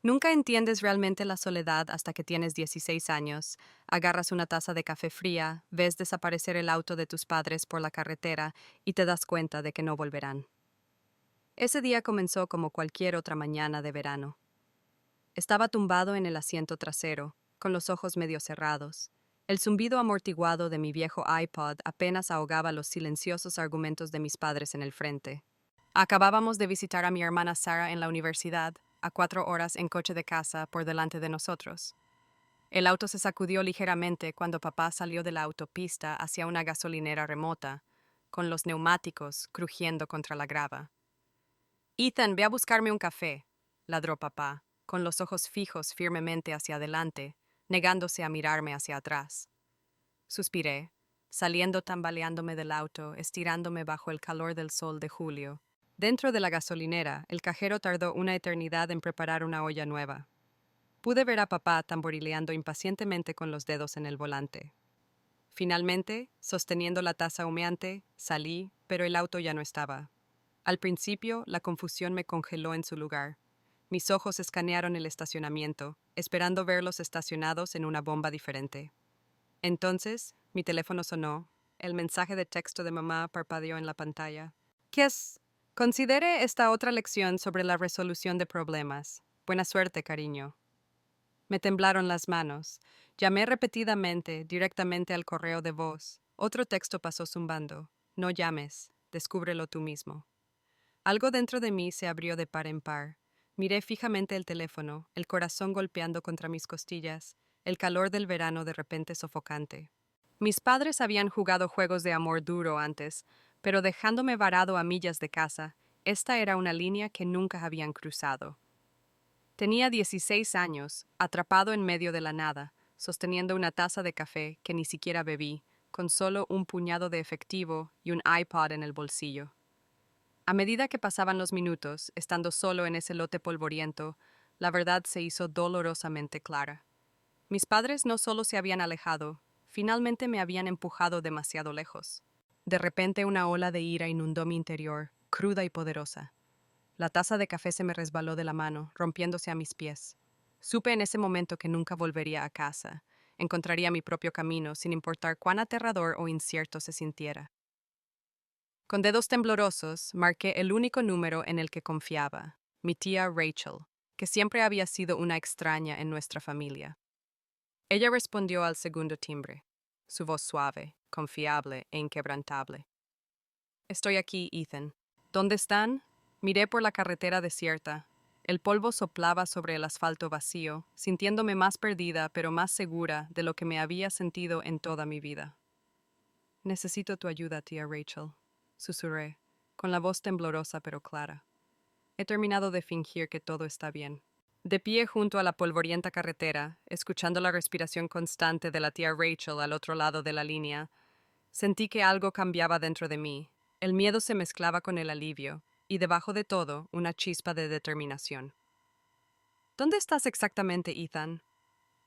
Nunca entiendes realmente la soledad hasta que tienes 16 años, agarras una taza de café fría, ves desaparecer el auto de tus padres por la carretera y te das cuenta de que no volverán. Ese día comenzó como cualquier otra mañana de verano. Estaba tumbado en el asiento trasero, con los ojos medio cerrados. El zumbido amortiguado de mi viejo iPod apenas ahogaba los silenciosos argumentos de mis padres en el frente. Acabábamos de visitar a mi hermana Sara en la universidad, a 4 horas en coche de casa por delante de nosotros. El auto se sacudió ligeramente cuando papá salió de la autopista hacia una gasolinera remota, con los neumáticos crujiendo contra la grava. Ethan, ve a buscarme un café, ladró papá, con los ojos fijos firmemente hacia adelante, negándose a mirarme hacia atrás. Suspiré, saliendo tambaleándome del auto, estirándome bajo el calor del sol de julio. Dentro de la gasolinera, el cajero tardó una eternidad en preparar una olla nueva. Pude ver a papá tamborileando impacientemente con los dedos en el volante. Finalmente, sosteniendo la taza humeante, salí, pero el auto ya no estaba. Al principio, la confusión me congeló en su lugar. Mis ojos escanearon el estacionamiento, esperando verlos estacionados en una bomba diferente. Entonces, mi teléfono sonó. El mensaje de texto de mamá parpadeó en la pantalla. ¿Qué es? Considere esta otra lección sobre la resolución de problemas. Buena suerte, cariño. Me temblaron las manos. Llamé repetidamente, directamente al correo de voz. Otro texto pasó zumbando. No llames, descúbrelo tú mismo. Algo dentro de mí se abrió de par en par. Miré fijamente el teléfono, el corazón golpeando contra mis costillas, el calor del verano de repente sofocante. Mis padres habían jugado juegos de amor duro antes, pero dejándome varado a millas de casa, esta era una línea que nunca habían cruzado. Tenía 16 años, atrapado en medio de la nada, sosteniendo una taza de café que ni siquiera bebí, con solo un puñado de efectivo y un iPod en el bolsillo. A medida que pasaban los minutos, estando solo en ese lote polvoriento, la verdad se hizo dolorosamente clara. Mis padres no solo se habían alejado, finalmente me habían empujado demasiado lejos. De repente una ola de ira inundó mi interior, cruda y poderosa. La taza de café se me resbaló de la mano, rompiéndose a mis pies. Supe en ese momento que nunca volvería a casa. Encontraría mi propio camino, sin importar cuán aterrador o incierto se sintiera. Con dedos temblorosos, marqué el único número en el que confiaba, mi tía Rachel, que siempre había sido una extraña en nuestra familia. Ella respondió al segundo timbre, su voz suave, confiable e inquebrantable. Estoy aquí, Ethan. ¿Dónde están? Miré por la carretera desierta. El polvo soplaba sobre el asfalto vacío, sintiéndome más perdida pero más segura de lo que me había sentido en toda mi vida. Necesito tu ayuda, tía Rachel, susurré, con la voz temblorosa pero clara. He terminado de fingir que todo está bien. De pie junto a la polvorienta carretera, escuchando la respiración constante de la tía Rachel al otro lado de la línea, sentí que algo cambiaba dentro de mí. El miedo se mezclaba con el alivio, y debajo de todo, una chispa de determinación. ¿Dónde estás exactamente, Ethan?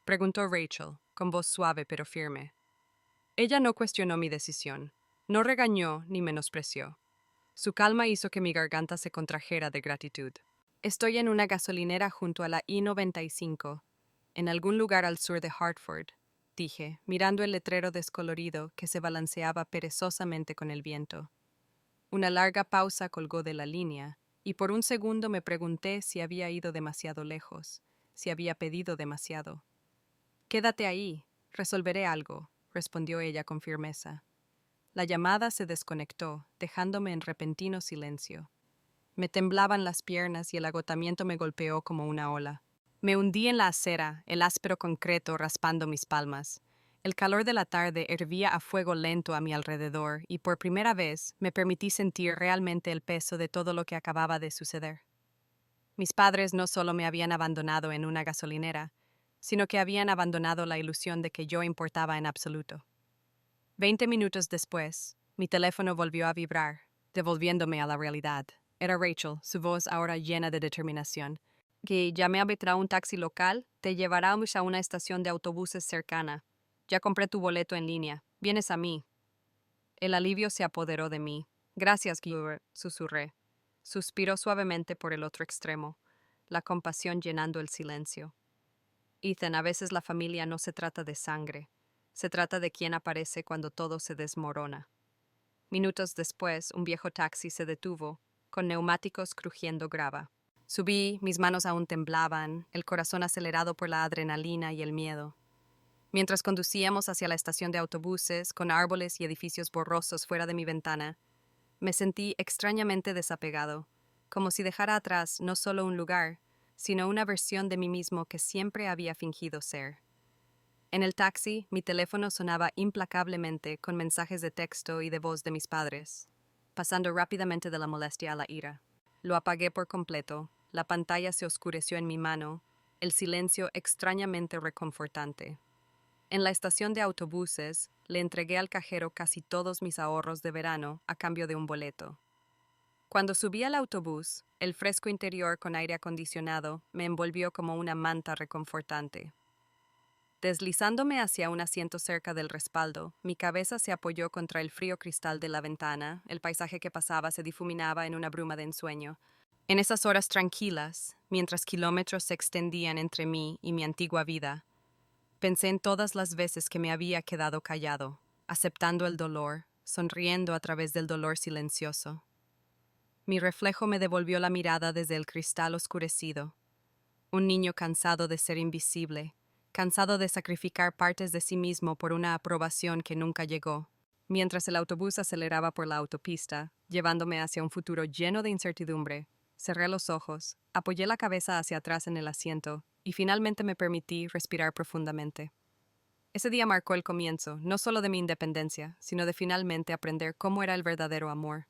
Preguntó Rachel, con voz suave pero firme. Ella no cuestionó mi decisión, no regañó ni menospreció. Su calma hizo que mi garganta se contrajera de gratitud. Estoy en una gasolinera junto a la I-95, en algún lugar al sur de Hartford, dije, mirando el letrero descolorido que se balanceaba perezosamente con el viento. Una larga pausa colgó de la línea, y por un segundo me pregunté si había ido demasiado lejos, si había pedido demasiado. Quédate ahí, resolveré algo, respondió ella con firmeza. La llamada se desconectó, dejándome en repentino silencio. Me temblaban las piernas y el agotamiento me golpeó como una ola. Me hundí en la acera, el áspero concreto raspando mis palmas. El calor de la tarde hervía a fuego lento a mi alrededor y por primera vez me permití sentir realmente el peso de todo lo que acababa de suceder. Mis padres no solo me habían abandonado en una gasolinera, sino que habían abandonado la ilusión de que yo importaba en absoluto. 20 minutos después, mi teléfono volvió a vibrar, devolviéndome a la realidad. Era Rachel, su voz ahora llena de determinación. Que llamé a arbitrar un taxi local, te llevaremos a una estación de autobuses cercana. Ya compré tu boleto en línea. Vienes a mí. El alivio se apoderó de mí. Gracias, Gilbert, susurré. Suspiró suavemente por el otro extremo. la compasión llenando el silencio. Ethan, a veces la familia no se trata de sangre, se trata de quién aparece cuando todo se desmorona. Minutos después, un viejo taxi se detuvo, con neumáticos crujiendo grava. Subí, mis manos aún temblaban, el corazón acelerado por la adrenalina y el miedo. Mientras conducíamos hacia la estación de autobuses, con árboles y edificios borrosos fuera de mi ventana, me sentí extrañamente desapegado, como si dejara atrás no solo un lugar, sino una versión de mí mismo que siempre había fingido ser. En el taxi, mi teléfono sonaba implacablemente con mensajes de texto y de voz de mis padres, pasando rápidamente de la molestia a la ira. Lo apagué por completo, la pantalla se oscureció en mi mano, el silencio extrañamente reconfortante. En la estación de autobuses, le entregué al cajero casi todos mis ahorros de verano a cambio de un boleto. Cuando subí al autobús, el fresco interior con aire acondicionado me envolvió como una manta reconfortante. Deslizándome hacia un asiento cerca del respaldo, mi cabeza se apoyó contra el frío cristal de la ventana, el paisaje que pasaba se difuminaba en una bruma de ensueño. En esas horas tranquilas, mientras kilómetros se extendían entre mí y mi antigua vida, pensé en todas las veces que me había quedado callado, aceptando el dolor, sonriendo a través del dolor silencioso. Mi reflejo me devolvió la mirada desde el cristal oscurecido. Un niño cansado de ser invisible, cansado de sacrificar partes de sí mismo por una aprobación que nunca llegó. Mientras el autobús aceleraba por la autopista, llevándome hacia un futuro lleno de incertidumbre, cerré los ojos, apoyé la cabeza hacia atrás en el asiento y finalmente me permití respirar profundamente. Ese día marcó el comienzo, no solo de mi independencia, sino de finalmente aprender cómo era el verdadero amor.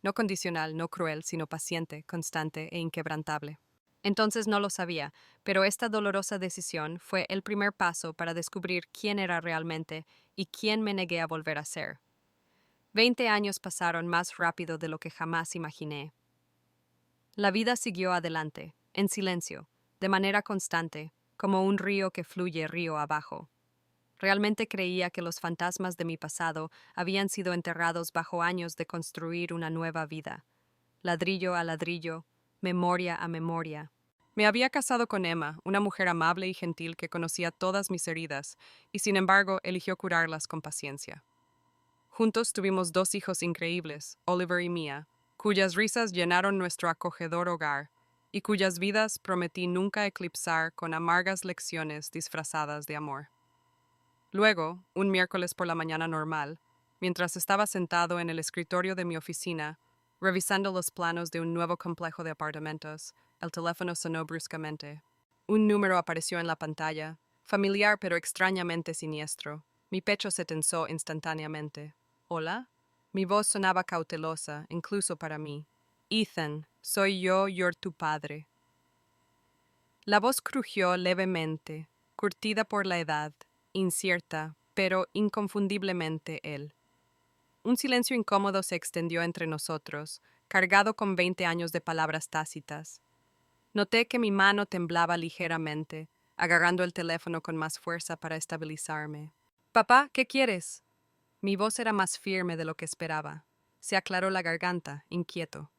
No condicional, no cruel, sino paciente, constante e inquebrantable. Entonces no lo sabía, pero esta dolorosa decisión fue el primer paso para descubrir quién era realmente y quién me negué a volver a ser. 20 años pasaron más rápido de lo que jamás imaginé. La vida siguió adelante, en silencio, de manera constante, como un río que fluye río abajo. Realmente creía que los fantasmas de mi pasado habían sido enterrados bajo años de construir una nueva vida, ladrillo a ladrillo, memoria a memoria. Me había casado con Emma, una mujer amable y gentil que conocía todas mis heridas, y sin embargo eligió curarlas con paciencia. Juntos tuvimos 2 hijos increíbles, Oliver y Mia, cuyas risas llenaron nuestro acogedor hogar, y cuyas vidas prometí nunca eclipsar con amargas lecciones disfrazadas de amor. Luego, un miércoles por la mañana normal, mientras estaba sentado en el escritorio de mi oficina, revisando los planos de un nuevo complejo de apartamentos, el teléfono sonó bruscamente. Un número apareció en la pantalla, familiar pero extrañamente siniestro. Mi pecho se tensó instantáneamente. ¿Hola? Mi voz sonaba cautelosa, incluso para mí. Ethan, soy yo, tu padre. La voz crujió levemente, curtida por la edad, incierta, pero inconfundiblemente él. Un silencio incómodo se extendió entre nosotros, cargado con 20 años de palabras tácitas. Noté que mi mano temblaba ligeramente, agarrando el teléfono con más fuerza para estabilizarme. Papá, ¿qué quieres? Mi voz era más firme de lo que esperaba. Se aclaró la garganta, inquieto.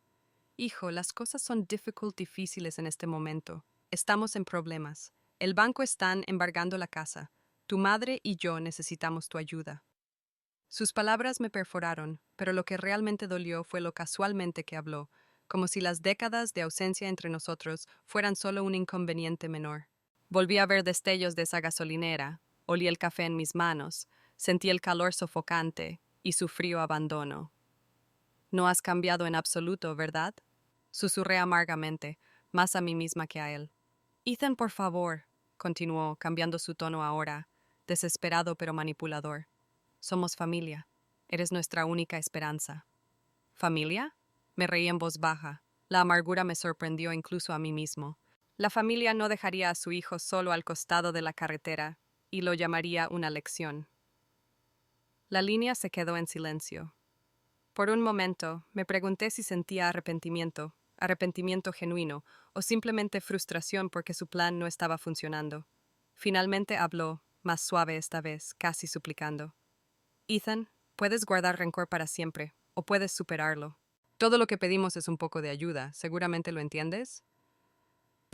Hijo, las cosas son difíciles en este momento. Estamos en problemas. El banco están embargando la casa. Tu madre y yo necesitamos tu ayuda. Sus palabras me perforaron, pero lo que realmente dolió fue lo casualmente que habló, como si las décadas de ausencia entre nosotros fueran solo un inconveniente menor. Volví a ver destellos de esa gasolinera, olí el café en mis manos, sentí el calor sofocante y su frío abandono. No has cambiado en absoluto, ¿verdad? Susurré amargamente, más a mí misma que a él. Ethan, por favor, continuó, cambiando su tono ahora, desesperado pero manipulador. Somos familia. Eres nuestra única esperanza. ¿Familia? Me reí en voz baja. La amargura me sorprendió incluso a mí mismo. La familia no dejaría a su hijo solo al costado de la carretera, y lo llamaría una lección. La línea se quedó en silencio. Por un momento, me pregunté si sentía arrepentimiento genuino, o simplemente frustración porque su plan no estaba funcionando. Finalmente habló, más suave esta vez, casi suplicando. Ethan, puedes guardar rencor para siempre, o puedes superarlo. Todo lo que pedimos es un poco de ayuda, ¿seguramente lo entiendes?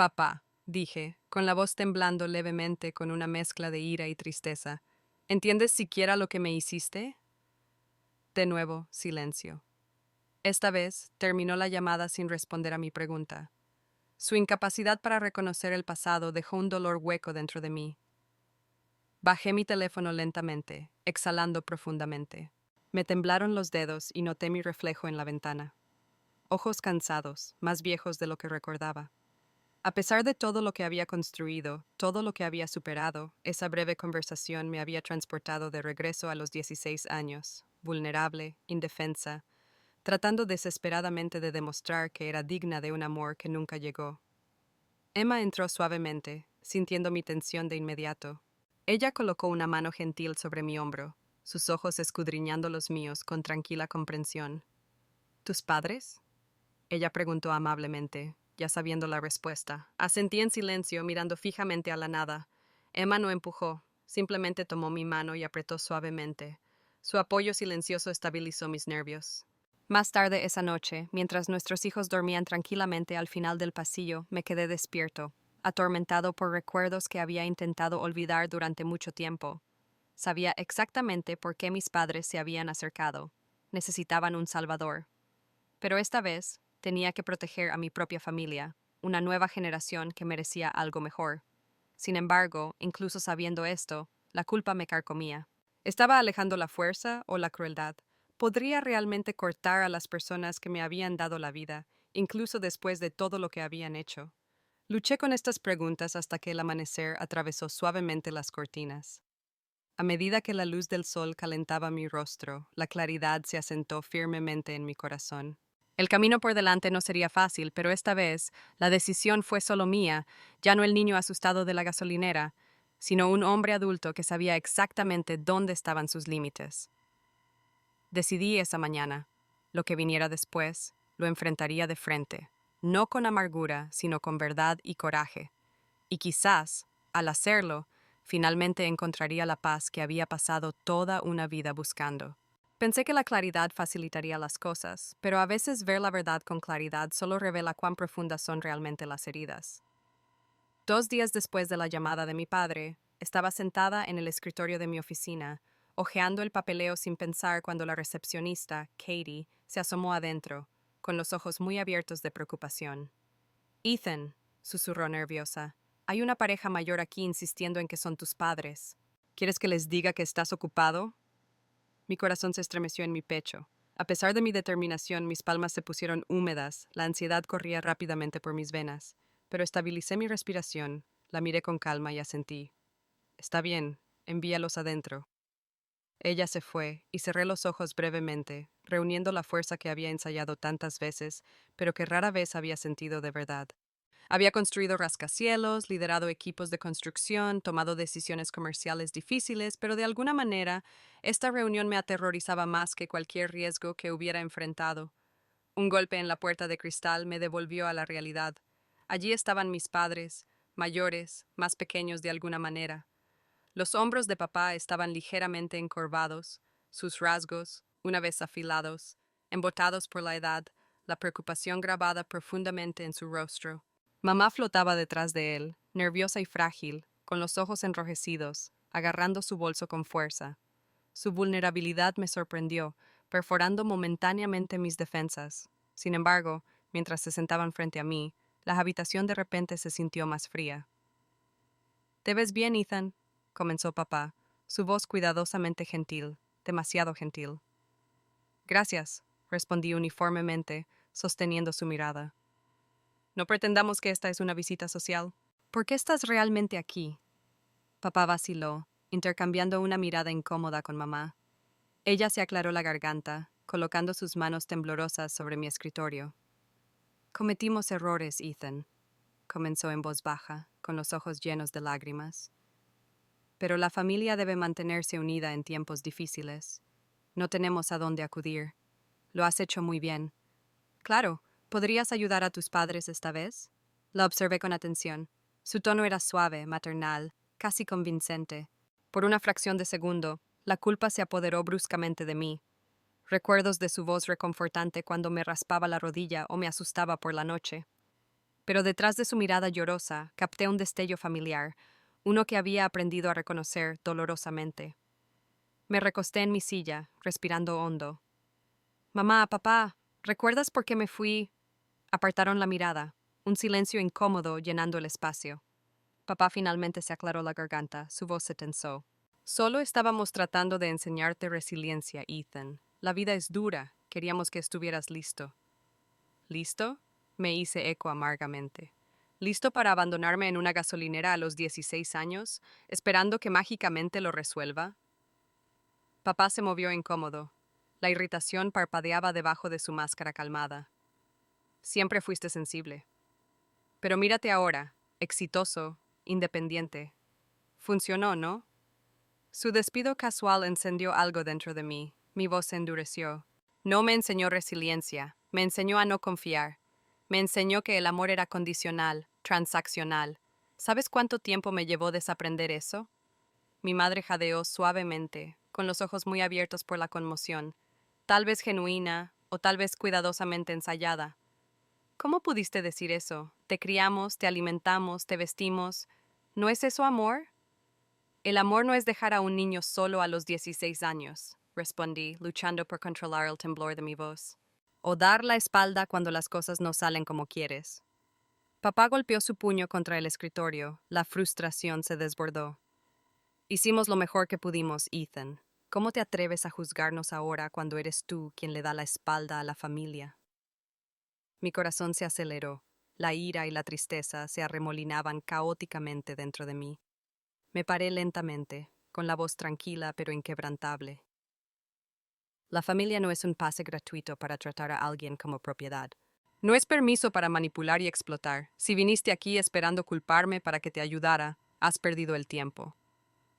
Papá, dije, con la voz temblando levemente con una mezcla de ira y tristeza, ¿entiendes siquiera lo que me hiciste? De nuevo, silencio. Esta vez, terminó la llamada sin responder a mi pregunta. Su incapacidad para reconocer el pasado dejó un dolor hueco dentro de mí. Bajé mi teléfono lentamente, exhalando profundamente. Me temblaron los dedos y noté mi reflejo en la ventana. Ojos cansados, más viejos de lo que recordaba. A pesar de todo lo que había construido, todo lo que había superado, esa breve conversación me había transportado de regreso a los 16 años, vulnerable, indefensa, tratando desesperadamente de demostrar que era digna de un amor que nunca llegó. Emma entró suavemente, sintiendo mi tensión de inmediato. Ella colocó una mano gentil sobre mi hombro, sus ojos escudriñando los míos con tranquila comprensión. ¿Tus padres? Ella preguntó amablemente, ya sabiendo la respuesta. Asentí en silencio, mirando fijamente a la nada. Emma no empujó, simplemente tomó mi mano y apretó suavemente. Su apoyo silencioso estabilizó mis nervios. Más tarde esa noche, mientras nuestros hijos dormían tranquilamente al final del pasillo, me quedé despierto, atormentado por recuerdos que había intentado olvidar durante mucho tiempo. Sabía exactamente por qué mis padres se habían acercado. Necesitaban un salvador. Pero esta vez tenía que proteger a mi propia familia, una nueva generación que merecía algo mejor. Sin embargo, incluso sabiendo esto, la culpa me carcomía. ¿Estaba alejando la fuerza o la crueldad? ¿Podría realmente cortar a las personas que me habían dado la vida, incluso después de todo lo que habían hecho? Luché con estas preguntas hasta que el amanecer atravesó suavemente las cortinas. A medida que la luz del sol calentaba mi rostro, la claridad se asentó firmemente en mi corazón. El camino por delante no sería fácil, pero esta vez la decisión fue solo mía, ya no el niño asustado de la gasolinera, sino un hombre adulto que sabía exactamente dónde estaban sus límites. Decidí esa mañana. Lo que viniera después, lo enfrentaría de frente, no con amargura, sino con verdad y coraje. Y quizás, al hacerlo, finalmente encontraría la paz que había pasado toda una vida buscando. Pensé que la claridad facilitaría las cosas, pero a veces ver la verdad con claridad solo revela cuán profundas son realmente las heridas. 2 días después de la llamada de mi padre, estaba sentada en el escritorio de mi oficina, hojeando el papeleo sin pensar cuando la recepcionista, Katie, se asomó adentro, con los ojos muy abiertos de preocupación. Ethan, susurró nerviosa, hay una pareja mayor aquí insistiendo en que son tus padres. ¿Quieres que les diga que estás ocupado? Mi corazón se estremeció en mi pecho. A pesar de mi determinación, mis palmas se pusieron húmedas, la ansiedad corría rápidamente por mis venas, pero estabilicé mi respiración, la miré con calma y asentí. Está bien, envíalos adentro. Ella se fue, y cerré los ojos brevemente, reuniendo la fuerza que había ensayado tantas veces, pero que rara vez había sentido de verdad. Había construido rascacielos, liderado equipos de construcción, tomado decisiones comerciales difíciles, pero de alguna manera, esta reunión me aterrorizaba más que cualquier riesgo que hubiera enfrentado. Un golpe en la puerta de cristal me devolvió a la realidad. Allí estaban mis padres, mayores, más pequeños de alguna manera. Los hombros de papá estaban ligeramente encorvados, sus rasgos, una vez afilados, embotados por la edad, la preocupación grabada profundamente en su rostro. Mamá flotaba detrás de él, nerviosa y frágil, con los ojos enrojecidos, agarrando su bolso con fuerza. Su vulnerabilidad me sorprendió, perforando momentáneamente mis defensas. Sin embargo, mientras se sentaban frente a mí, la habitación de repente se sintió más fría. «¿Te ves bien, Ethan?», comenzó papá, su voz cuidadosamente gentil, demasiado gentil. «Gracias», respondí uniformemente, sosteniendo su mirada. «No pretendamos que esta es una visita social. ¿Por qué estás realmente aquí?». Papá vaciló, intercambiando una mirada incómoda con mamá. Ella se aclaró la garganta, colocando sus manos temblorosas sobre mi escritorio. «Cometimos errores, Ethan», comenzó en voz baja, con los ojos llenos de lágrimas. «Pero la familia debe mantenerse unida en tiempos difíciles. No tenemos a dónde acudir. Lo has hecho muy bien. Claro, ¿podrías ayudar a tus padres esta vez?». La observé con atención. Su tono era suave, maternal, casi convincente. Por una fracción de segundo, la culpa se apoderó bruscamente de mí. Recuerdos de su voz reconfortante cuando me raspaba la rodilla o me asustaba por la noche. Pero detrás de su mirada llorosa capté un destello familiar, uno que había aprendido a reconocer dolorosamente. Me recosté en mi silla, respirando hondo. Mamá, papá, ¿recuerdas por qué me fui? Apartaron la mirada, un silencio incómodo llenando el espacio. Papá finalmente se aclaró la garganta, su voz se tensó. Solo estábamos tratando de enseñarte resiliencia, Ethan. La vida es dura, queríamos que estuvieras listo. ¿Listo? Me hice eco amargamente. ¿Listo para abandonarme en una gasolinera a los 16 años, esperando que mágicamente lo resuelva? Papá se movió incómodo. La irritación parpadeaba debajo de su máscara calmada. Siempre fuiste sensible. Pero mírate ahora, exitoso, independiente. Funcionó, ¿no? Su despido casual encendió algo dentro de mí. Mi voz se endureció. No me enseñó resiliencia, me enseñó a no confiar. Me enseñó que el amor era condicional, transaccional. ¿Sabes cuánto tiempo me llevó desaprender eso? Mi madre jadeó suavemente, con los ojos muy abiertos por la conmoción, tal vez genuina o tal vez cuidadosamente ensayada. ¿Cómo pudiste decir eso? Te criamos, te alimentamos, te vestimos. ¿No es eso amor? El amor no es dejar a un niño solo a los 16 años, respondí, luchando por controlar el temblor de mi voz. O dar la espalda cuando las cosas no salen como quieres. Papá golpeó su puño contra el escritorio. La frustración se desbordó. Hicimos lo mejor que pudimos, Ethan. ¿Cómo te atreves a juzgarnos ahora cuando eres tú quien le da la espalda a la familia? Mi corazón se aceleró. La ira y la tristeza se arremolinaban caóticamente dentro de mí. Me paré lentamente, con la voz tranquila pero inquebrantable. La familia no es un pase gratuito para tratar a alguien como propiedad. No es permiso para manipular y explotar. Si viniste aquí esperando culparme para que te ayudara, has perdido el tiempo.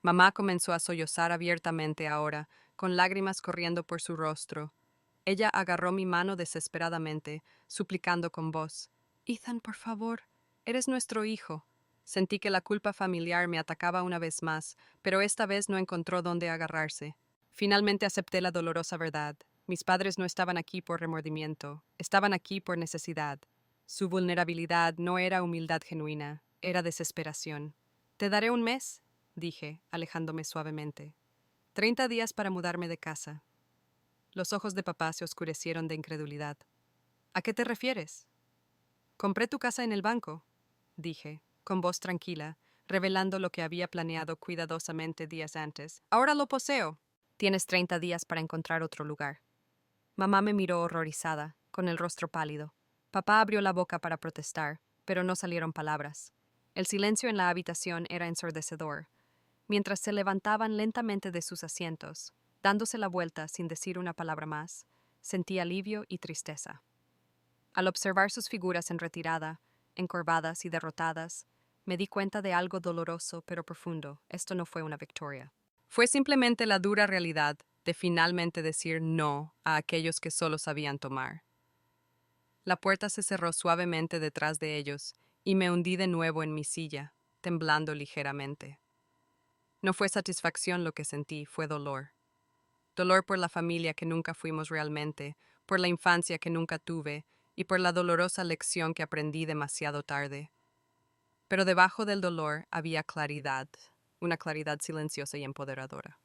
Mamá comenzó a sollozar abiertamente ahora, con lágrimas corriendo por su rostro. Ella agarró mi mano desesperadamente, suplicando con voz: Ethan, por favor, eres nuestro hijo. Sentí que la culpa familiar me atacaba una vez más, pero esta vez no encontró dónde agarrarse. Finalmente acepté la dolorosa verdad. Mis padres no estaban aquí por remordimiento, estaban aquí por necesidad. Su vulnerabilidad no era humildad genuina, era desesperación. Te daré un mes, dije, alejándome suavemente. 30 días para mudarme de casa. Los ojos de papá se oscurecieron de incredulidad. ¿A qué te refieres? Compré tu casa en el banco, dije, con voz tranquila, revelando lo que había planeado cuidadosamente días antes. Ahora lo poseo. Tienes 30 días para encontrar otro lugar. Mamá me miró horrorizada, con el rostro pálido. Papá abrió la boca para protestar, pero no salieron palabras. El silencio en la habitación era ensordecedor, mientras se levantaban lentamente de sus asientos, dándose la vuelta sin decir una palabra más. Sentí alivio y tristeza. Al observar sus figuras en retirada, encorvadas y derrotadas, me di cuenta de algo doloroso pero profundo. Esto no fue una victoria. Fue simplemente la dura realidad de finalmente decir no a aquellos que solo sabían tomar. La puerta se cerró suavemente detrás de ellos y me hundí de nuevo en mi silla, temblando ligeramente. No fue satisfacción lo que sentí, fue dolor. Dolor por la familia que nunca fuimos realmente, por la infancia que nunca tuve y por la dolorosa lección que aprendí demasiado tarde. Pero debajo del dolor había claridad, una claridad silenciosa y empoderadora.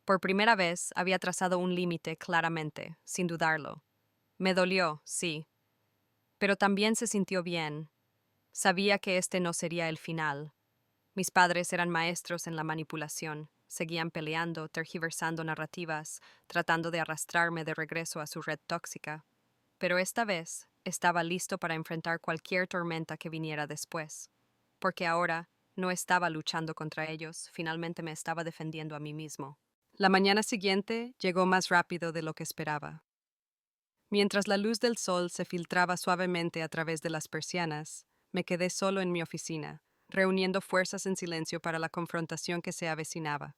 Por primera vez había trazado un límite claramente, sin dudarlo. Me dolió, sí, pero también se sintió bien. Sabía que este no sería el final. Mis padres eran maestros en la manipulación, seguían peleando, tergiversando narrativas, tratando de arrastrarme de regreso a su red tóxica. Pero esta vez estaba listo para enfrentar cualquier tormenta que viniera después, porque ahora no estaba luchando contra ellos, finalmente me estaba defendiendo a mí mismo. La mañana siguiente llegó más rápido de lo que esperaba. Mientras la luz del sol se filtraba suavemente a través de las persianas, me quedé solo en mi oficina, reuniendo fuerzas en silencio para la confrontación que se avecinaba.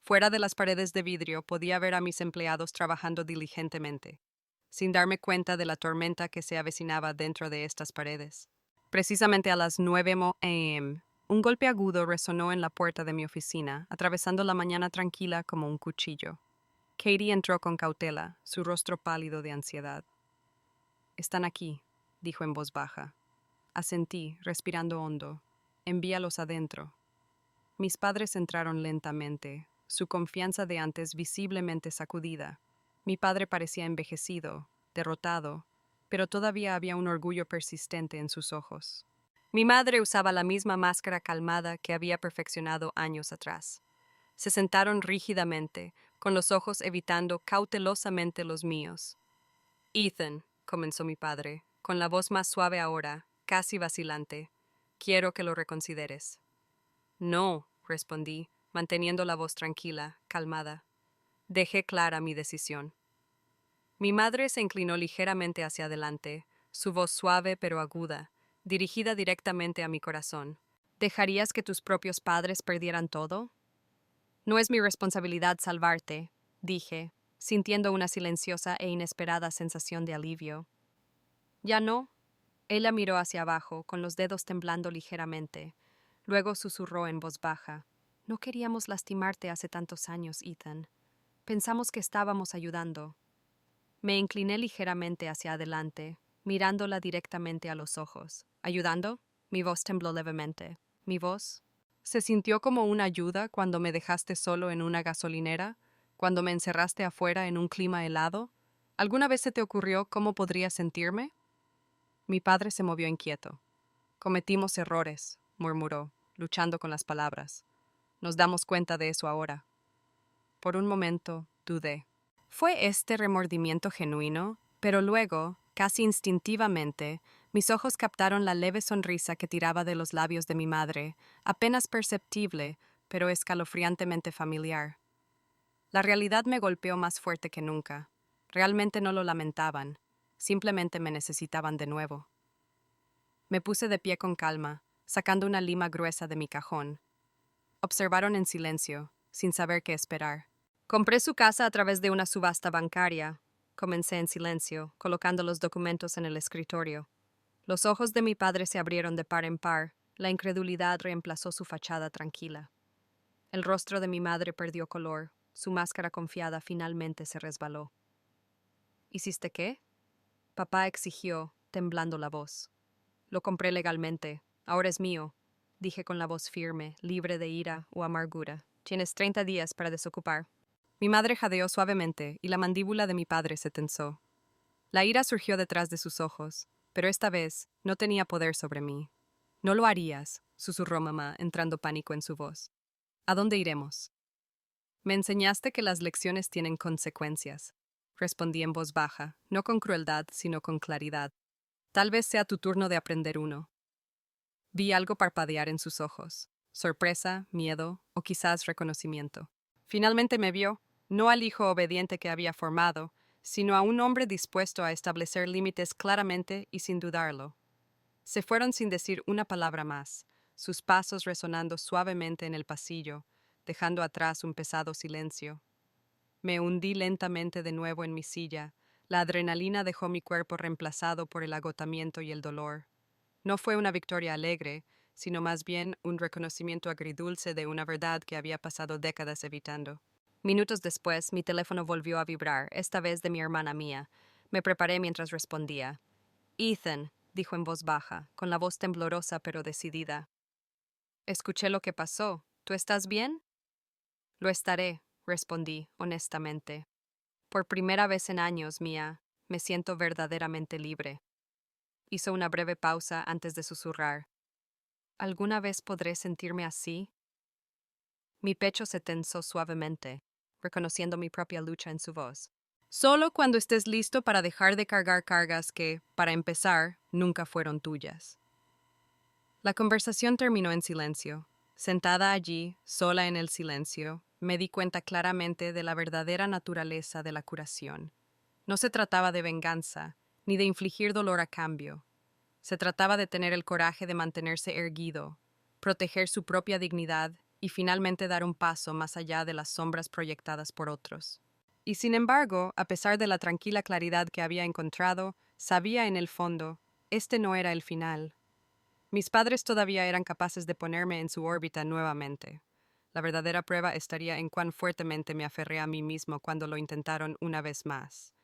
Fuera de las paredes de vidrio podía ver a mis empleados trabajando diligentemente, sin darme cuenta de la tormenta que se avecinaba dentro de estas paredes. Precisamente a las 9 a.m., un golpe agudo resonó en la puerta de mi oficina, atravesando la mañana tranquila como un cuchillo. Katie entró con cautela, su rostro pálido de ansiedad. «Están aquí», dijo en voz baja. Asentí, respirando hondo. Envíalos adentro. Mis padres entraron lentamente, su confianza de antes visiblemente sacudida. Mi padre parecía envejecido, derrotado, pero todavía había un orgullo persistente en sus ojos. Mi madre usaba la misma máscara calmada que había perfeccionado años atrás. Se sentaron rígidamente, con los ojos evitando cautelosamente los míos. Ethan, comenzó mi padre, con la voz más suave ahora, casi vacilante, quiero que lo reconsideres. No, respondí, manteniendo la voz tranquila, calmada. Dejé clara mi decisión. Mi madre se inclinó ligeramente hacia adelante, su voz suave pero aguda, dirigida directamente a mi corazón. ¿Dejarías que tus propios padres perdieran todo? No es mi responsabilidad salvarte, dije, sintiendo una silenciosa e inesperada sensación de alivio. Ya no. Ella miró hacia abajo, con los dedos temblando ligeramente. Luego susurró en voz baja. No queríamos lastimarte hace tantos años, Ethan. Pensamos que estábamos ayudando. Me incliné ligeramente hacia adelante, mirándola directamente a los ojos. ¿Ayudando? Mi voz tembló levemente. ¿Mi voz? ¿Se sintió como una ayuda cuando me dejaste solo en una gasolinera? ¿Cuando me encerraste afuera en un clima helado? ¿Alguna vez se te ocurrió cómo podría sentirme? Mi padre se movió inquieto. Cometimos errores, murmuró, luchando con las palabras. Nos damos cuenta de eso ahora. Por un momento, dudé. ¿Fue este remordimiento genuino? Pero luego, casi instintivamente, mis ojos captaron la leve sonrisa que tiraba de los labios de mi madre, apenas perceptible, pero escalofriantemente familiar. La realidad me golpeó más fuerte que nunca. Realmente no lo lamentaban, simplemente me necesitaban de nuevo. Me puse de pie con calma, sacando una lima gruesa de mi cajón. Observaron en silencio, sin saber qué esperar. Compré su casa a través de una subasta bancaria. Comencé en silencio, colocando los documentos en el escritorio. Los ojos de mi padre se abrieron de par en par. La incredulidad reemplazó su fachada tranquila. El rostro de mi madre perdió color. Su máscara confiada finalmente se resbaló. ¿Hiciste qué? Papá exigió, temblando la voz. Lo compré legalmente. Ahora es mío, dije con la voz firme, libre de ira o amargura. Tienes 30 días para desocupar. Mi madre jadeó suavemente y la mandíbula de mi padre se tensó. La ira surgió detrás de sus ojos, pero esta vez no tenía poder sobre mí. No lo harías, susurró mamá, entrando pánico en su voz. ¿A dónde iremos? Me enseñaste que las lecciones tienen consecuencias, respondí en voz baja, no con crueldad, sino con claridad. Tal vez sea tu turno de aprender uno. Vi algo parpadear en sus ojos, sorpresa, miedo o quizás reconocimiento. Finalmente me vio, no al hijo obediente que había formado, sino a un hombre dispuesto a establecer límites claramente y sin dudarlo. Se fueron sin decir una palabra más, sus pasos resonando suavemente en el pasillo, dejando atrás un pesado silencio. Me hundí lentamente de nuevo en mi silla. La adrenalina dejó mi cuerpo reemplazado por el agotamiento y el dolor. No fue una victoria alegre, sino más bien un reconocimiento agridulce de una verdad que había pasado décadas evitando. Minutos después, mi teléfono volvió a vibrar, esta vez de mi hermana mía. Me preparé mientras respondía. Ethan, dijo en voz baja, con la voz temblorosa pero decidida. Escuché lo que pasó. ¿Tú estás bien? Lo estaré, respondí, honestamente. Por primera vez en años, Mía, me siento verdaderamente libre. Hizo una breve pausa antes de susurrar. ¿Alguna vez podré sentirme así? Mi pecho se tensó suavemente, reconociendo mi propia lucha en su voz. Solo cuando estés listo para dejar de cargar cargas que, para empezar, nunca fueron tuyas. La conversación terminó en silencio. Sentada allí, sola en el silencio, me di cuenta claramente de la verdadera naturaleza de la curación. No se trataba de venganza, ni de infligir dolor a cambio. Se trataba de tener el coraje de mantenerse erguido, proteger su propia dignidad y finalmente dar un paso más allá de las sombras proyectadas por otros. Y sin embargo, a pesar de la tranquila claridad que había encontrado, sabía en el fondo, este no era el final. Mis padres todavía eran capaces de ponerme en su órbita nuevamente. La verdadera prueba estaría en cuán fuertemente me aferré a mí mismo cuando lo intentaron una vez más.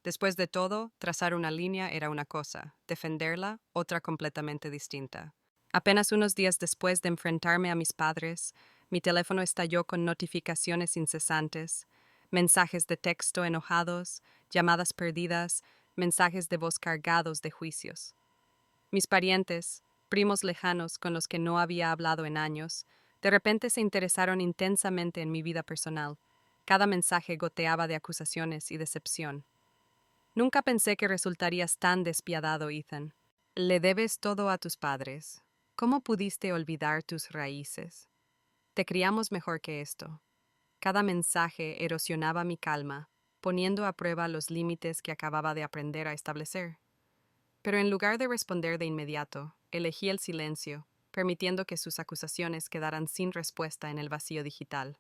Después de todo, trazar una línea era una cosa, defenderla, otra completamente distinta. Apenas unos días después de enfrentarme a mis padres, mi teléfono estalló con notificaciones incesantes, mensajes de texto enojados, llamadas perdidas, mensajes de voz cargados de juicios. Mis parientes, primos lejanos con los que no había hablado en años, de repente se interesaron intensamente en mi vida personal. Cada mensaje goteaba de acusaciones y decepción. Nunca pensé que resultarías tan despiadado, Ethan. Le debes todo a tus padres. ¿Cómo pudiste olvidar tus raíces? Te criamos mejor que esto. Cada mensaje erosionaba mi calma, poniendo a prueba los límites que acababa de aprender a establecer. Pero en lugar de responder de inmediato, elegí el silencio, permitiendo que sus acusaciones quedaran sin respuesta en el vacío digital.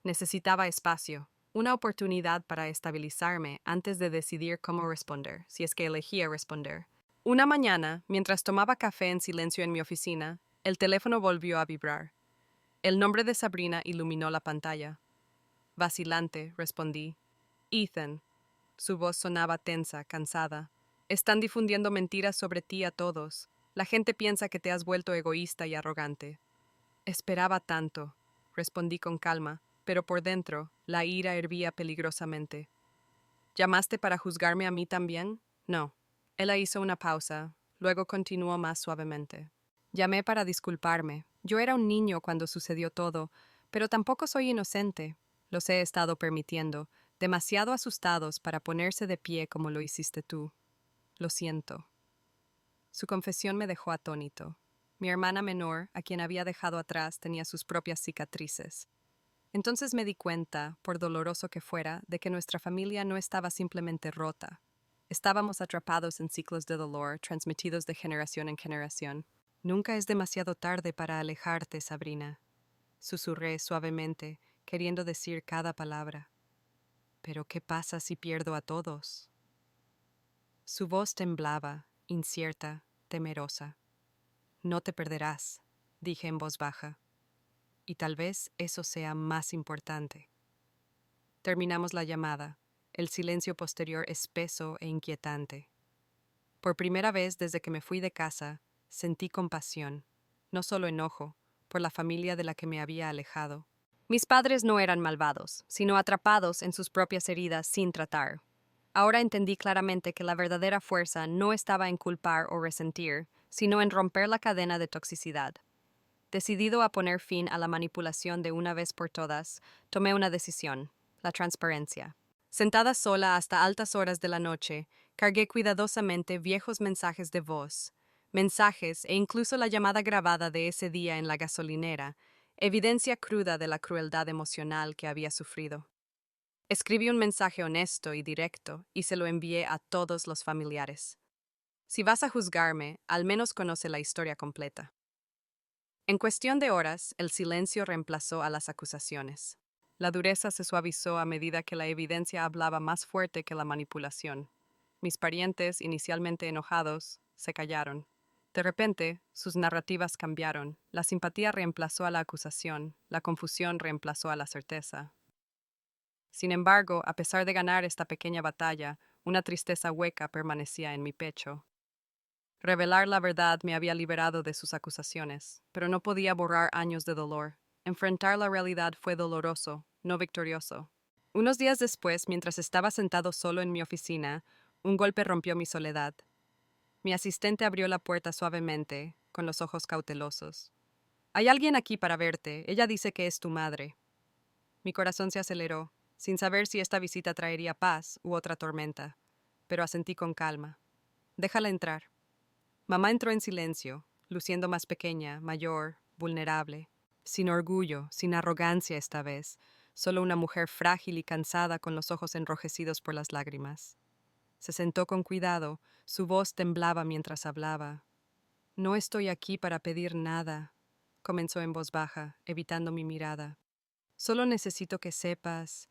Necesitaba espacio, una oportunidad para estabilizarme antes de decidir cómo responder, si es que elegía responder. Una mañana, mientras tomaba café en silencio en mi oficina, el teléfono volvió a vibrar. El nombre de Sabrina iluminó la pantalla. Vacilante, respondí. Ethan. Su voz sonaba tensa, cansada. Están difundiendo mentiras sobre ti a todos. La gente piensa que te has vuelto egoísta y arrogante. Esperaba tanto, respondí con calma, pero por dentro, la ira hervía peligrosamente. ¿Llamaste para juzgarme a mí también? No. Ella hizo una pausa, luego continuó más suavemente. Llamé para disculparme. Yo era un niño cuando sucedió todo, pero tampoco soy inocente. Los he estado permitiendo, demasiado asustados para ponerse de pie como lo hiciste tú. Lo siento. Su confesión me dejó atónito. Mi hermana menor, a quien había dejado atrás, tenía sus propias cicatrices. Entonces me di cuenta, por doloroso que fuera, de que nuestra familia no estaba simplemente rota. Estábamos atrapados en ciclos de dolor transmitidos de generación en generación. Nunca es demasiado tarde para alejarte, Sabrina, susurré suavemente, queriendo decir cada palabra. Pero ¿qué pasa si pierdo a todos? Su voz temblaba, incierta, temerosa. No te perderás, dije en voz baja. Y tal vez eso sea más importante. Terminamos la llamada, el silencio posterior espeso e inquietante. Por primera vez desde que me fui de casa, sentí compasión, no solo enojo, por la familia de la que me había alejado. Mis padres no eran malvados, sino atrapados en sus propias heridas sin tratar. Ahora entendí claramente que la verdadera fuerza no estaba en culpar o resentir, sino en romper la cadena de toxicidad. Decidido a poner fin a la manipulación de una vez por todas, tomé una decisión: la transparencia. Sentada sola hasta altas horas de la noche, cargué cuidadosamente viejos mensajes de voz, mensajes e incluso la llamada grabada de ese día en la gasolinera, evidencia cruda de la crueldad emocional que había sufrido. Escribí un mensaje honesto y directo y se lo envié a todos los familiares. Si vas a juzgarme, al menos conoce la historia completa. En cuestión de horas, el silencio reemplazó a las acusaciones. La dureza se suavizó a medida que la evidencia hablaba más fuerte que la manipulación. Mis parientes, inicialmente enojados, se callaron. De repente, sus narrativas cambiaron. La simpatía reemplazó a la acusación, la confusión reemplazó a la certeza. Sin embargo, a pesar de ganar esta pequeña batalla, una tristeza hueca permanecía en mi pecho. Revelar la verdad me había liberado de sus acusaciones, pero no podía borrar años de dolor. Enfrentar la realidad fue doloroso, no victorioso. Unos días después, mientras estaba sentado solo en mi oficina, un golpe rompió mi soledad. Mi asistente abrió la puerta suavemente, con los ojos cautelosos. «Hay alguien aquí para verte. Ella dice que es tu madre». Mi corazón se aceleró, sin saber si esta visita traería paz u otra tormenta, pero asentí con calma. «Déjala entrar». Mamá entró en silencio, luciendo más pequeña, mayor, vulnerable, sin orgullo, sin arrogancia esta vez, solo una mujer frágil y cansada con los ojos enrojecidos por las lágrimas. Se sentó con cuidado, su voz temblaba mientras hablaba. «No estoy aquí para pedir nada», comenzó en voz baja, evitando mi mirada. «Solo necesito que sepas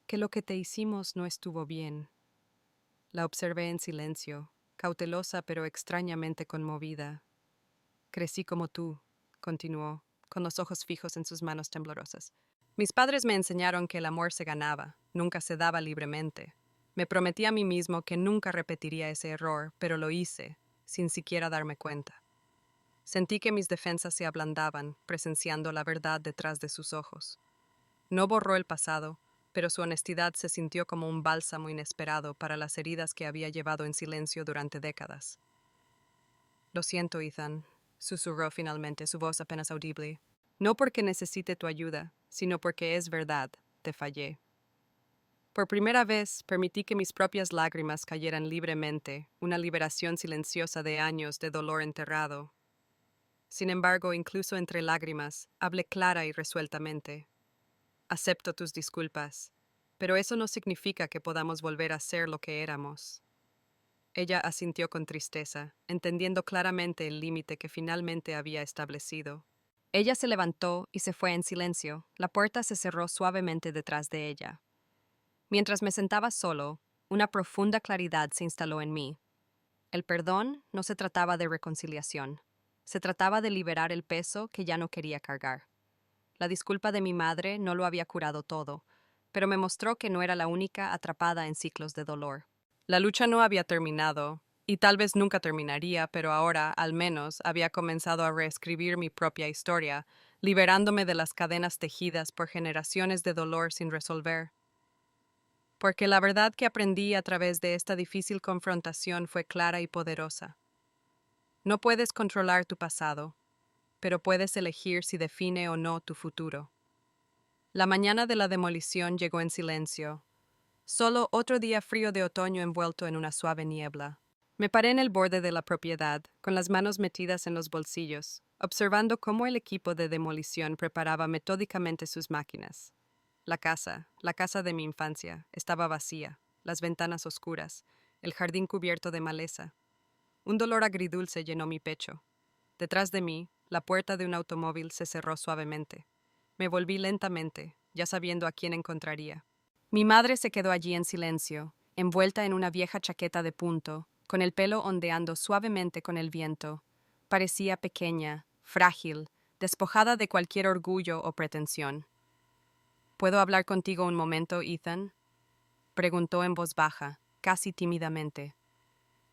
que lo que te hicimos no estuvo bien». La observé en silencio, cautelosa pero extrañamente conmovida. «Crecí como tú», continuó, con los ojos fijos en sus manos temblorosas. «Mis padres me enseñaron que el amor se ganaba, nunca se daba libremente. Me prometí a mí mismo que nunca repetiría ese error, pero lo hice, sin siquiera darme cuenta. Sentí que mis defensas se ablandaban, presenciando la verdad detrás de sus ojos. No borró el pasado, pero su honestidad se sintió como un bálsamo inesperado para las heridas que había llevado en silencio durante décadas. Lo siento, Ethan, susurró finalmente, su voz apenas audible. No porque necesite tu ayuda, sino porque es verdad, te fallé. Por primera vez, permití que mis propias lágrimas cayeran libremente, una liberación silenciosa de años de dolor enterrado. Sin embargo, incluso entre lágrimas, hablé clara y resueltamente. Acepto tus disculpas, pero eso no significa que podamos volver a ser lo que éramos. Ella asintió con tristeza, entendiendo claramente el límite que finalmente había establecido. Ella se levantó y se fue en silencio. La puerta se cerró suavemente detrás de ella. Mientras me sentaba solo, una profunda claridad se instaló en mí. El perdón no se trataba de reconciliación. Se trataba de liberar el peso que ya no quería cargar. La disculpa de mi madre no lo había curado todo, pero me mostró que no era la única atrapada en ciclos de dolor. La lucha no había terminado, y tal vez nunca terminaría, pero ahora, al menos, había comenzado a reescribir mi propia historia, liberándome de las cadenas tejidas por generaciones de dolor sin resolver. Porque la verdad que aprendí a través de esta difícil confrontación fue clara y poderosa. No puedes controlar tu pasado, pero puedes elegir si define o no tu futuro. La mañana de la demolición llegó en silencio. Solo otro día frío de otoño envuelto en una suave niebla. Me paré en el borde de la propiedad, con las manos metidas en los bolsillos, observando cómo el equipo de demolición preparaba metódicamente sus máquinas. La casa de mi infancia, estaba vacía, las ventanas oscuras, el jardín cubierto de maleza. Un dolor agridulce llenó mi pecho. Detrás de mí, la puerta de un automóvil se cerró suavemente. Me volví lentamente, ya sabiendo a quién encontraría. Mi madre se quedó allí en silencio, envuelta en una vieja chaqueta de punto, con el pelo ondeando suavemente con el viento. Parecía pequeña, frágil, despojada de cualquier orgullo o pretensión. ¿Puedo hablar contigo un momento, Ethan? Preguntó en voz baja, casi tímidamente.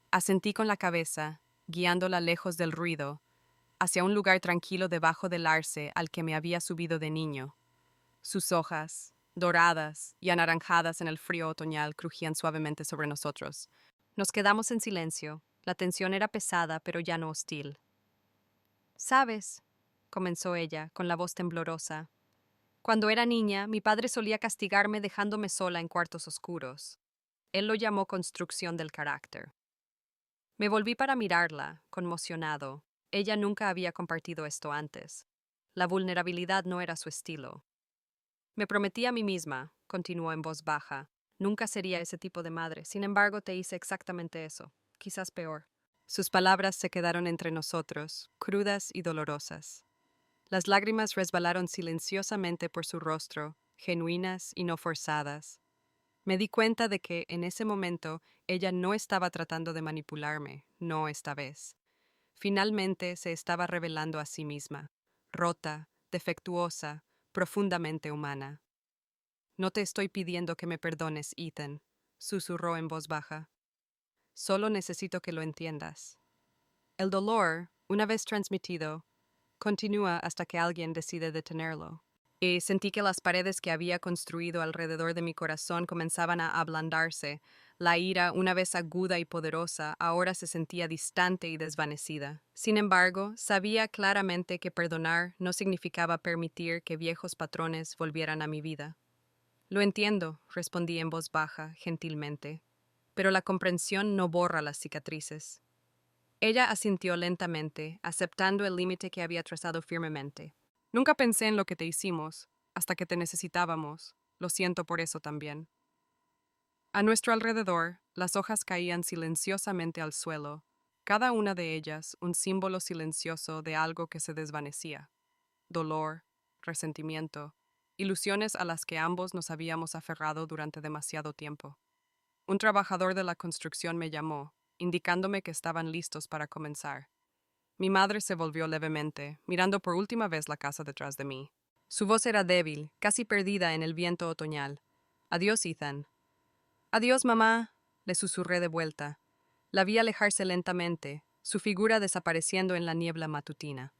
Asentí con la cabeza, guiándola lejos del ruido, hacia un lugar tranquilo debajo del arce al que me había subido de niño. Sus hojas, doradas y anaranjadas en el frío otoñal, crujían suavemente sobre nosotros. Nos quedamos en silencio. La tensión era pesada, pero ya no hostil. «¿Sabes?», comenzó ella, con la voz temblorosa. «Cuando era niña, mi padre solía castigarme dejándome sola en cuartos oscuros. Él lo llamó construcción del carácter». Me volví para mirarla, conmocionado. Ella nunca había compartido esto antes. La vulnerabilidad no era su estilo. Me prometí a mí misma, continuó en voz baja, nunca sería ese tipo de madre. Sin embargo, te hice exactamente eso, quizás peor. Sus palabras se quedaron entre nosotros, crudas y dolorosas. Las lágrimas resbalaron silenciosamente por su rostro, genuinas y no forzadas. Me di cuenta de que, en ese momento, ella no estaba tratando de manipularme, no esta vez. Finalmente se estaba revelando a sí misma, rota, defectuosa, profundamente humana. «No te estoy pidiendo que me perdones, Ethan», susurró en voz baja. «Solo necesito que lo entiendas. El dolor, una vez transmitido, continúa hasta que alguien decide detenerlo». Y sentí que las paredes que había construido alrededor de mi corazón comenzaban a ablandarse. La ira, una vez aguda y poderosa, ahora se sentía distante y desvanecida. Sin embargo, sabía claramente que perdonar no significaba permitir que viejos patrones volvieran a mi vida. «Lo entiendo», respondí en voz baja, gentilmente, «pero la comprensión no borra las cicatrices». Ella asintió lentamente, aceptando el límite que había trazado firmemente. «Nunca pensé en lo que te hicimos, hasta que te necesitábamos. Lo siento por eso también». A nuestro alrededor, las hojas caían silenciosamente al suelo, cada una de ellas un símbolo silencioso de algo que se desvanecía. Dolor, resentimiento, ilusiones a las que ambos nos habíamos aferrado durante demasiado tiempo. Un trabajador de la construcción me llamó, indicándome que estaban listos para comenzar. Mi madre se volvió levemente, mirando por última vez la casa detrás de mí. Su voz era débil, casi perdida en el viento otoñal. «Adiós, Ethan». Adiós, mamá, le susurré de vuelta. La vi alejarse lentamente, su figura desapareciendo en la niebla matutina.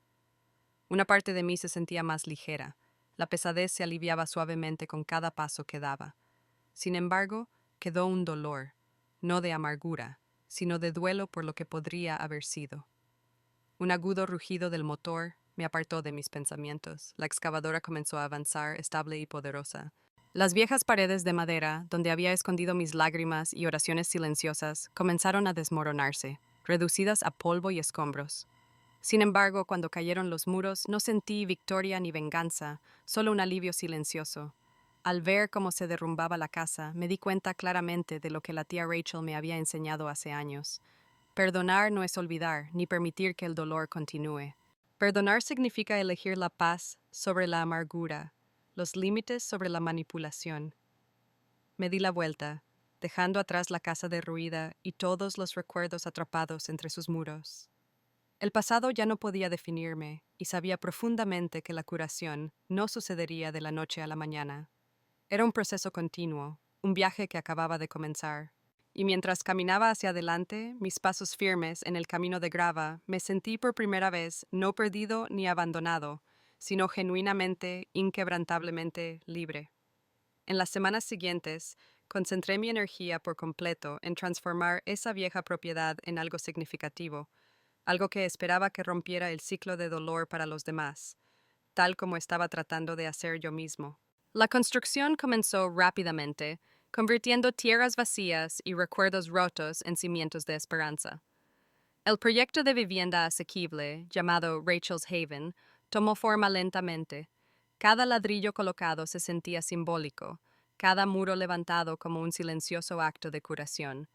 Una parte de mí se sentía más ligera. La pesadez se aliviaba suavemente con cada paso que daba. Sin embargo, quedó un dolor, no de amargura, sino de duelo por lo que podría haber sido. Un agudo rugido del motor me apartó de mis pensamientos. La excavadora comenzó a avanzar, estable y poderosa. Las viejas paredes de madera, donde había escondido mis lágrimas y oraciones silenciosas, comenzaron a desmoronarse, reducidas a polvo y escombros. Sin embargo, cuando cayeron los muros, no sentí victoria ni venganza, solo un alivio silencioso. Al ver cómo se derrumbaba la casa, me di cuenta claramente de lo que la tía Rachel me había enseñado hace años. Perdonar no es olvidar, ni permitir que el dolor continúe. Perdonar significa elegir la paz sobre la amargura, los límites sobre la manipulación. Me di la vuelta, dejando atrás la casa derruida y todos los recuerdos atrapados entre sus muros. El pasado ya no podía definirme y sabía profundamente que la curación no sucedería de la noche a la mañana. Era un proceso continuo, un viaje que acababa de comenzar. Y mientras caminaba hacia adelante, mis pasos firmes en el camino de grava, me sentí por primera vez no perdido ni abandonado, sino genuinamente, inquebrantablemente libre. En las semanas siguientes, concentré mi energía por completo en transformar esa vieja propiedad en algo significativo, algo que esperaba que rompiera el ciclo de dolor para los demás, tal como estaba tratando de hacer yo mismo. La construcción comenzó rápidamente, convirtiendo tierras vacías y recuerdos rotos en cimientos de esperanza. El proyecto de vivienda asequible, llamado Rachel's Haven, tomó forma lentamente. Cada ladrillo colocado se sentía simbólico, cada muro levantado como un silencioso acto de curación.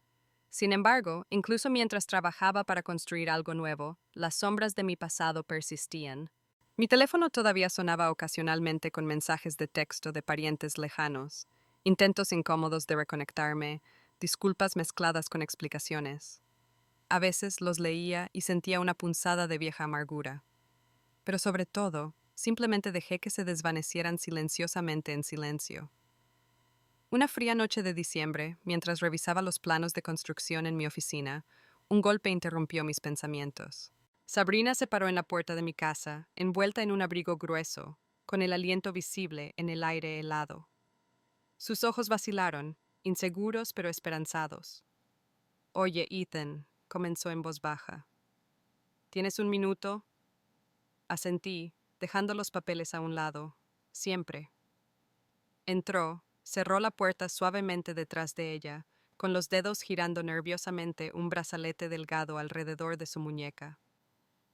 Sin embargo, incluso mientras trabajaba para construir algo nuevo, las sombras de mi pasado persistían. Mi teléfono todavía sonaba ocasionalmente con mensajes de texto de parientes lejanos, intentos incómodos de reconectarme, disculpas mezcladas con explicaciones. A veces los leía y sentía una punzada de vieja amargura. Pero sobre todo, simplemente dejé que se desvanecieran silenciosamente en silencio. Una fría noche de diciembre, mientras revisaba los planos de construcción en mi oficina, un golpe interrumpió mis pensamientos. Sabrina se paró en la puerta de mi casa, envuelta en un abrigo grueso, con el aliento visible en el aire helado. Sus ojos vacilaron, inseguros pero esperanzados. Oye, Ethan, comenzó en voz baja. ¿Tienes un minuto? Asentí, dejando los papeles a un lado. Siempre. Entró, cerró la puerta suavemente detrás de ella, con los dedos girando nerviosamente un brazalete delgado alrededor de su muñeca.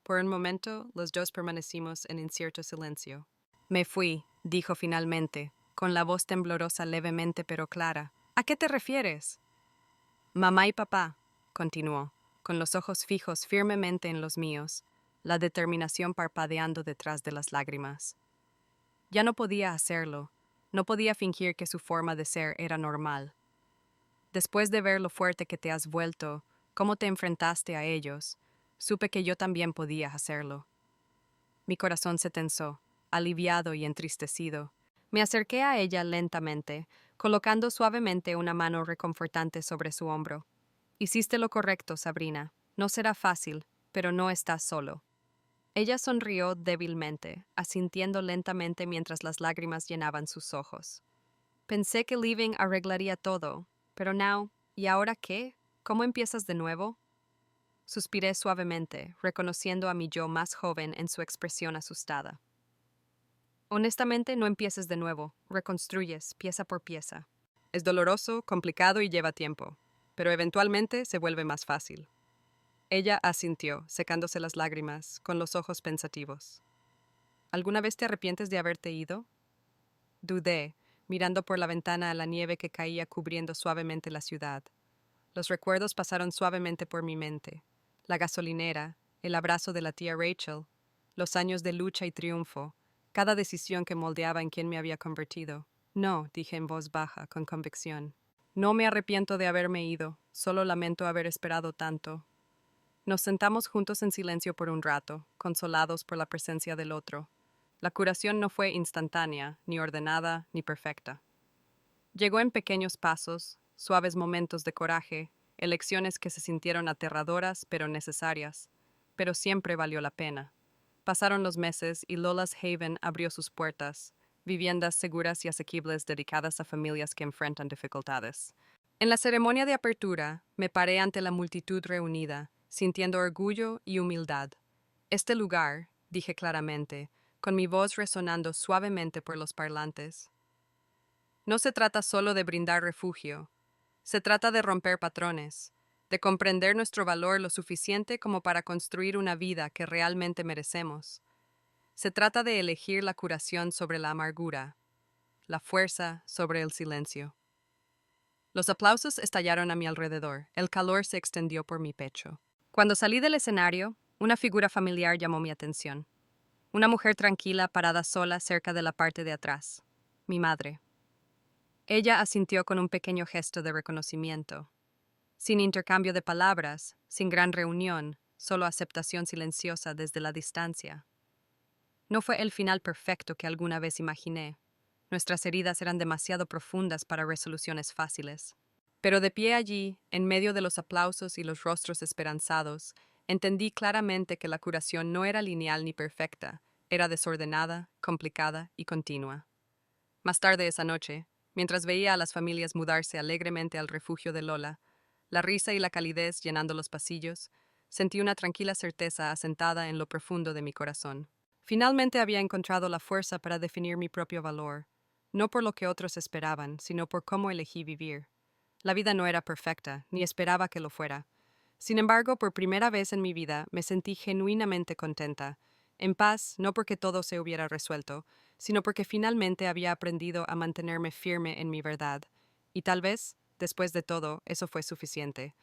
Por un momento, los dos permanecimos en incierto silencio. Me fui, dijo finalmente, con la voz temblorosa levemente pero clara. ¿A qué te refieres? Mamá y papá, continuó, con los ojos fijos firmemente en los míos, la determinación parpadeando detrás de las lágrimas. Ya no podía hacerlo, no podía fingir que su forma de ser era normal. Después de ver lo fuerte que te has vuelto, cómo te enfrentaste a ellos, supe que yo también podía hacerlo. Mi corazón se tensó, aliviado y entristecido. Me acerqué a ella lentamente, colocando suavemente una mano reconfortante sobre su hombro. Hiciste lo correcto, Sabrina. No será fácil, pero no estás solo. Ella sonrió débilmente, asintiendo lentamente mientras las lágrimas llenaban sus ojos. Pensé que Living arreglaría todo, pero now, ¿y ahora qué? ¿Cómo empiezas de nuevo? Suspiré suavemente, reconociendo a mi yo más joven en su expresión asustada. Honestamente, no empieces de nuevo, reconstruyes, pieza por pieza. Es doloroso, complicado y lleva tiempo, pero eventualmente se vuelve más fácil. Ella asintió, secándose las lágrimas, con los ojos pensativos. ¿Alguna vez te arrepientes de haberte ido? Dudé, mirando por la ventana a la nieve que caía cubriendo suavemente la ciudad. Los recuerdos pasaron suavemente por mi mente. La gasolinera, el abrazo de la tía Rachel, los años de lucha y triunfo, cada decisión que moldeaba en quien me había convertido. No, dije en voz baja, con convicción. No me arrepiento de haberme ido, solo lamento haber esperado tanto. Nos sentamos juntos en silencio por un rato, consolados por la presencia del otro. La curación no fue instantánea, ni ordenada, ni perfecta. Llegó en pequeños pasos, suaves momentos de coraje, elecciones que se sintieron aterradoras pero necesarias, pero siempre valió la pena. Pasaron los meses y Lola's Haven abrió sus puertas, viviendas seguras y asequibles dedicadas a familias que enfrentan dificultades. En la ceremonia de apertura, me paré ante la multitud reunida, sintiendo orgullo y humildad. Este lugar, dije claramente, con mi voz resonando suavemente por los parlantes, no se trata solo de brindar refugio, se trata de romper patrones, de comprender nuestro valor lo suficiente como para construir una vida que realmente merecemos. Se trata de elegir la curación sobre la amargura, la fuerza sobre el silencio. Los aplausos estallaron a mi alrededor, el calor se extendió por mi pecho. Cuando salí del escenario, una figura familiar llamó mi atención. Una mujer tranquila parada sola cerca de la parte de atrás. Mi madre. Ella asintió con un pequeño gesto de reconocimiento. Sin intercambio de palabras, sin gran reunión, solo aceptación silenciosa desde la distancia. No fue el final perfecto que alguna vez imaginé. Nuestras heridas eran demasiado profundas para resoluciones fáciles. Pero de pie allí, en medio de los aplausos y los rostros esperanzados, entendí claramente que la curación no era lineal ni perfecta, era desordenada, complicada y continua. Más tarde esa noche, mientras veía a las familias mudarse alegremente al refugio de Lola, la risa y la calidez llenando los pasillos, sentí una tranquila certeza asentada en lo profundo de mi corazón. Finalmente había encontrado la fuerza para definir mi propio valor, no por lo que otros esperaban, sino por cómo elegí vivir. La vida no era perfecta, ni esperaba que lo fuera. Sin embargo, por primera vez en mi vida me sentí genuinamente contenta, en paz no porque todo se hubiera resuelto, sino porque finalmente había aprendido a mantenerme firme en mi verdad. Y tal vez, después de todo, eso fue suficiente.